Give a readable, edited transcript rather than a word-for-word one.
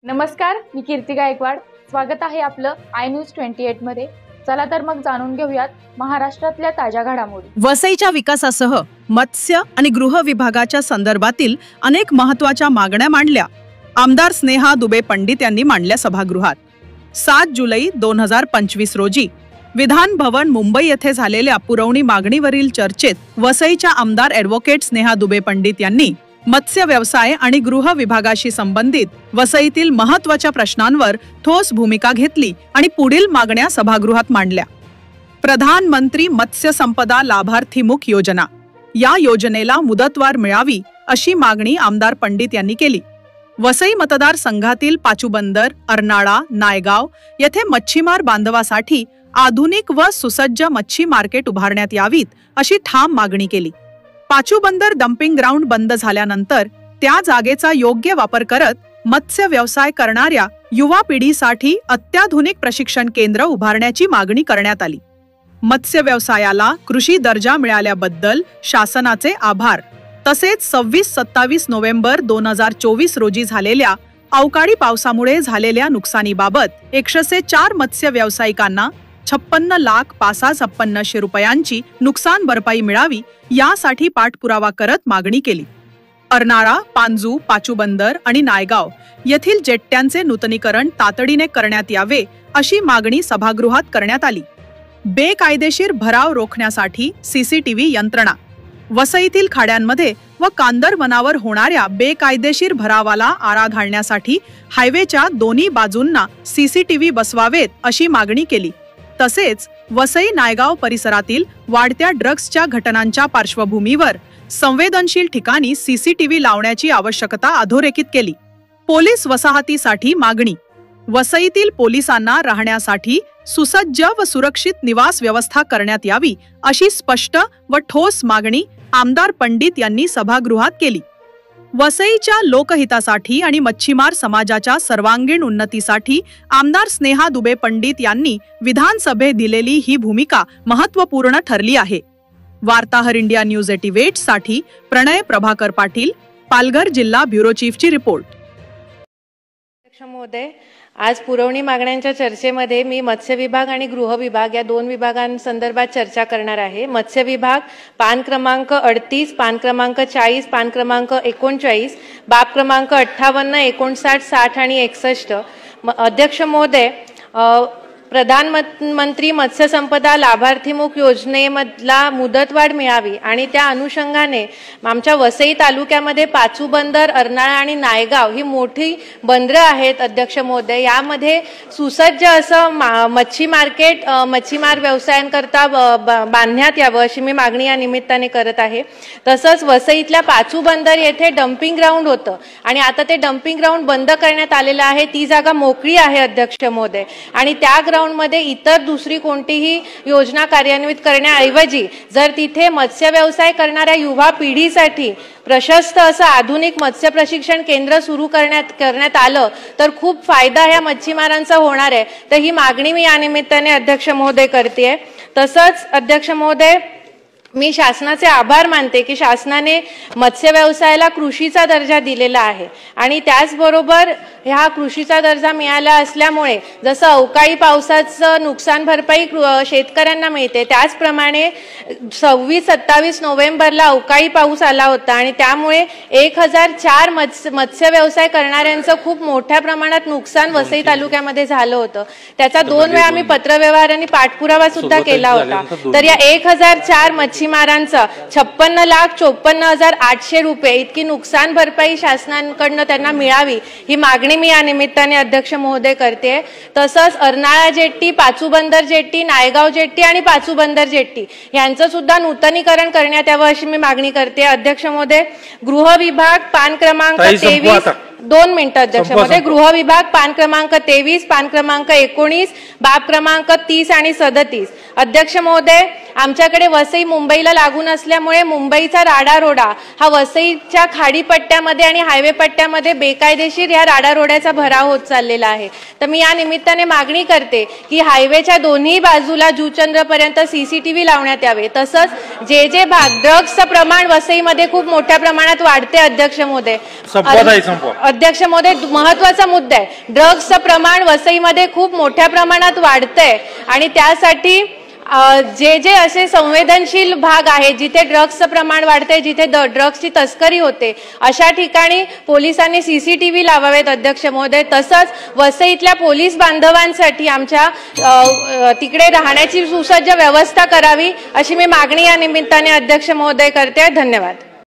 नमस्कार, मी कीर्ती गायकवाड। स्वागत आहे आपलं आय न्यूज 28 मध्ये। चला तर मग जाणून घेऊयात महाराष्ट्रातल्या ताज्या घडामोडी। वसईच्या विकासासह मत्स्य आणि गृह विभागाच्या संदर्भातील अनेक महत्त्वाच्या मागण्या मांडल्या। आमदार स्नेहा दुबे पंडित यांनी मांडल्या सभागृहात। 7 जुलै 2025 रोजी विधान भवन मुंबई येथे झालेल्या पुरवणी मागणीवरील चर्चेत वसईच्या आमदार ॲडव्होकेट स्नेहा दुबे पंडित यांनी मत्स्य व्यवसाय आणि गृह विभागाशी संबंधित वसईतील महत्त्वाच्या प्रश्नांवर ठोस भूमिका घेतली आणि पुढील मागण्या सभागृहात मांडल्या। प्रधानमंत्री मत्स्य संपदा लाभार्थीमुख योजना, या योजनेला मुदतवाढ मिळावी अशी मागणी आमदार पंडित यांनी केली। वसई मतदारसंघातील पाचूबंदर, अर्नाळा, नायगाव येथे मच्छीमार बांधवासाठी आधुनिक व सुसज्ज मच्छी मार्केट उभारण्यात यावीत अशी ठाम मागणी केली। पाचूबंदर डम्पिंग ग्राउंड बंद झाल्यानंतर त्या जागेचा योग्य वापर करत मत्स्य व्यवसाय करणाऱ्या युवा पिढीसाठी अत्याधुनिक प्रशिक्षण केंद्र उभारण्याची मागणी करण्यात आली। मत्स्य व्यवसायाला कृषी दर्जा मिळाल्याबद्दल शासनाचे आभार। तसेच 26-27 नोव्हेंबर 2024 रोजी झालेल्या अवकाळी पावसामुळे झालेल्या नुकसानीबाबत 104 मत्स्य व्यावसायिकांना 56,56,56 रुपयांची नुकसान भरपाई मिळावी यासाठी पाठपुरावा करत मागणी केली। अर्नाळा, पांजू, पाचूबंदर आणि नायगाव येथील जेट्ट्यांचे नूतनीकरण तातडीने करण्यात यावे अशी मागणी सभागृहात करण्यात आली। बेकायदेशीर भराव रोखण्यासाठी सीसीटीव्ही यंत्रणा, वसईतील खाड्यांमध्ये व कांदरवनावर होणाऱ्या बेकायदेशीर भरावाला आळा घालण्यासाठी हायवेच्या दोन्ही बाजूंना सीसीटीव्ही बसवावेत अशी मागणी केली। तसेच वसई नायगाव परिसरातील वाढत्या ड्रग्सच्या घटनांच्या पार्श्वभूमीवर संवेदनशील ठिकाणी सीसीटीव्ही लावण्याची आवश्यकता अधोरेखित केली। पोलीस वसाहतीसाठी मागणी, वसईतील पोलिसांना राहण्यासाठी सुसज्ज व सुरक्षित निवास व्यवस्था करण्यात यावी अशी स्पष्ट व ठोस मागणी आमदार पंडित यांनी सभागृहात केली। वसईच्या लोकहितासाठी आणि मच्छीमार समाजाच्या सर्वांगीण उन्नतीसाठी आमदार स्नेहा दुबे पंडित यांनी विधानसभेत दिलेली ही भूमिका महत्त्वपूर्ण ठरली आहे। वार्ताहर इंडिया न्यूज 88 साठी प्रणय प्रभाकर पाटील, पालघर जिल्हा ब्युरो चीफची रिपोर्ट। महोदय, आज पुरवणी मागण्यांच्या चर्चेमध्ये मी मत्स्य विभाग आणि गृह विभाग या दोन विभागांसंदर्भात चर्चा करणार आहे। मत्स्य विभाग पान क्रमांक 38, पान क्रमांक 40, पान क्रमांक 39, बाब क्रमांक 58, 59, 60 आणि 61। अध्यक्ष महोदय, प्रधानमंत्री मत्स्य संपदा लाभार्थीमुख योजनेमधला मुदतवाढ मिळावी आणि त्या अनुषंगाने आमच्या वसई तालुक्यामध्ये पाचूबंदर, अर्नाळा आणि नायगाव ही मोठी बंदरं आहेत। अध्यक्ष महोदय, यामध्ये सुसज्ज असं मच्छी मार्केट मच्छीमार व्यवसायांकरता बांधण्यात यावं अशी मी मागणी या निमित्ताने करत आहे। तसंच वसईतल्या पाचूबंदर येथे डम्पिंग ग्राउंड होतं आणि आता ते डम्पिंग ग्राउंड बंद करण्यात आलेलं आहे। ती जागा मोकळी आहे अध्यक्ष महोदय, आणि त्या मध्ये इतर दुसरी कोणतीही योजना कार्यान्वित करण्याऐवजी जर तिथे मत्स्य व्यवसाय करणाऱ्या युवा पिढीसाठी प्रशस्त असं आधुनिक मत्स्य प्रशिक्षण केंद्र सुरू करण्यात आलं तर खूप फायदा ह्या मच्छीमारांचा होणार आहे। तर ही मागणी मी या निमित्ताने अध्यक्ष महोदय करते। तसंच अध्यक्ष महोदय, मी शासनाचे आभार मानते की शासनाने मत्स्य व्यवसायाला कृषीचा दर्जा दिलेला आहे आणि त्याचबरोबर ह्या कृषीचा दर्जा मिळाला असल्यामुळे जसं अवकाळी पावसाचं नुकसान भरपाई शेतकऱ्यांना मिळते, त्याचप्रमाणे 26-27 नोव्हेंबरला अवकाळी पाऊस आला होता आणि त्यामुळे 1004 मत्स्य व्यवसाय करणाऱ्यांचं खूप मोठ्या प्रमाणात नुकसान वसई तालुक्यामध्ये झालं होतं। त्याचा 2 वेळा आम्ही पत्रव्यवहार आणि पाठपुरावा सुद्धा केला होता। तर या 1004 मच्छीमारांचा 56,54,800 रुपये इतकी नुकसान भरपाई शासनाकडनं त्यांना मिळावी ही मागणी मी या निमित्ताने अध्यक्ष महोदय करते। तसंच Arnala jetty, Pachubandar jetty, Naigaon jetty आणि पाचूबंदर जेट्टी यांचं सुद्धा नूतनीकरण करण्यात यावं अशी मी मागणी करते। अध्यक्ष महोदय, गृह विभाग पान क्रमांक 23, 2 मिनिटं अध्यक्ष महोदय, गृह विभाग पान क्रमांक 23, पान क्रमांक 19, बाब क्रमांक 30 आणि 37। अध्यक्ष महोदय, आमच्याकडे वसई मुंबईला लागून असल्यामुळे मुंबईचा राडारोडा हा वसईच्या खाडीपट्ट्यामध्ये आणि हायवे पट्ट्यामध्ये बेकायदेशीर या राडारोड्याचा भराव होत चाललेला आहे। तर मी या निमित्ताने मागणी करते की हायवेच्या दोन्ही बाजूला जुचंद्रपर्यंत सीसीटीव्ही लावण्यात यावे। तसंच जे भाग ड्रग्सचं प्रमाण वसईमध्ये खूप मोठ्या प्रमाणात वाढते अध्यक्ष महोदय, महत्त्वाचा मुद्दा आहे। ड्रग्सचं प्रमाण वसईमध्ये खूप मोठ्या प्रमाणात वाढतंय आणि त्यासाठी जे असे संवेदनशील भाग आहेत जिथे ड्रग्सचं प्रमाण वाढतंय, जिथे ड्रग्सची तस्करी होते, अशा ठिकाणी पोलिसांनी सीसीटीव्ही लावावेत अध्यक्ष महोदय। तसंच वसईतल्या पोलीस बांधवांसाठी आमच्या तिकडे राहण्याची सुसज्ज व्यवस्था करावी अशी मी मागणी या निमित्ताने अध्यक्ष महोदय करते। धन्यवाद।